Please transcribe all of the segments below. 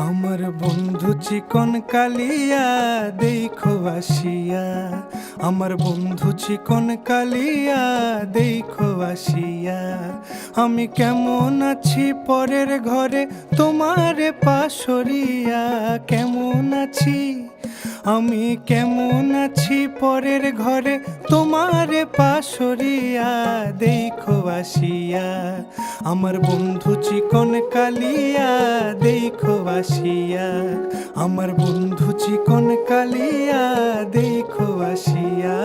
আমার বন্ধু চিকন কালিয়া দেখো আসিয়া, আমার বন্ধু চিকন কালিয়া দেখো আসিয়া। আমি কেমন আছি পরের ঘরে তোমারে পাশরিয়া, কেমন আছি আমি কেমন আছি পরের ঘরে তোমারে পাশরিয়া দেখো আসিয়া। আমার বন্ধু চিকন কালিয়া দেখো আসিয়া, আমার বন্ধু চিকন কালিয়া দেখো আসিয়া।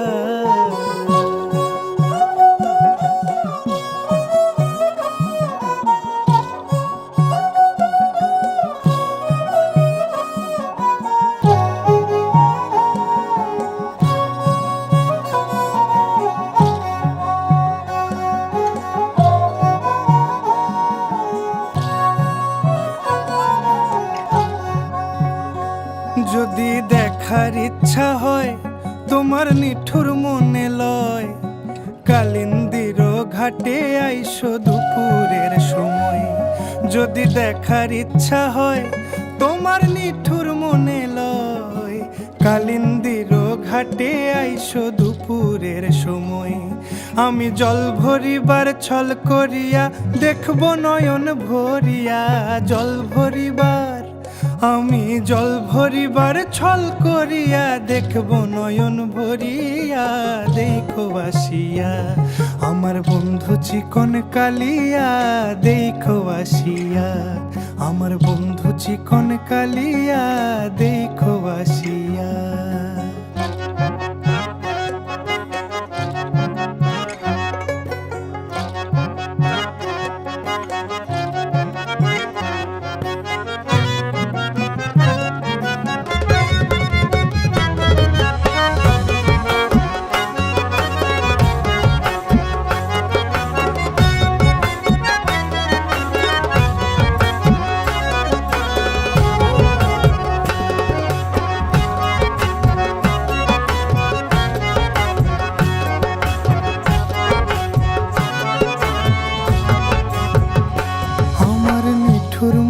যদি দেখার ইচ্ছা হয় তোমার নিঠুর মনে লয়, কালিন্দির ঘাটে আইসো দুপুরের সময়। যদি দেখার ইচ্ছা হয় তোমার নিঠুর মনে লয়, কালিন্দির ঘাটে আইসো দুপুরের সময়। আমি জল ভরিবার ছল করিয়া দেখব নয়ন ভরিয়া, জল ভরিবার আমি জল ভরিবার ছল করিয়া দেখব নয়ন ভরিয়া দেখো আসিয়া। আমার বন্ধু চিকন কালিয়া দেখো আসিয়া, আমার বন্ধু চিকন কালিয়া দেখো আসিয়া।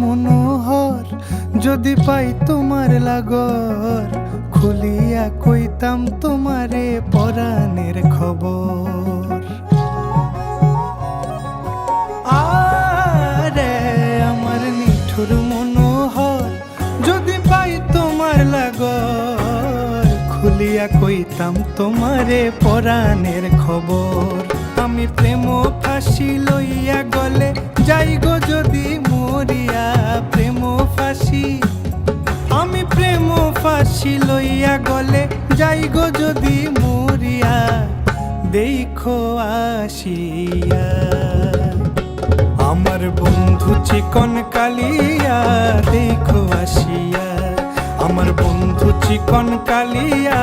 মনোহর যদি পাই তোমার লাগর, খুলিয়া কইতাম তোমারে পরাণের খবর। আরে আমার নিঠুর মনোহর যদি পাই তোমার লাগর, খুলিয়া কইতাম তোমারে পরাণের খবর। আমি প্রেম ফাঁসি লইয়া গলে যাই গো যদি মরিয়া, প্রেম ফাঁসি আমি প্রেম ফাঁসি লইয়া গলে যাই গো যদি মরিয়া দেখো আসিয়া। আমার বন্ধু চিকন কালিয়া দেখো আসিয়া, আমার বন্ধু চিকন কালিয়া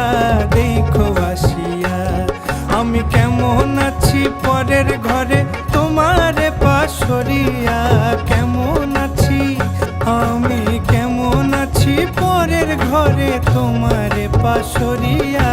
দেখো আসিয়া। আমি কেমন আছি পরের ঘরে তোমারে পাশরিয়া, কেমন আছি আমি কেমন আছি পরের ঘরে তোমারে পাশরিয়া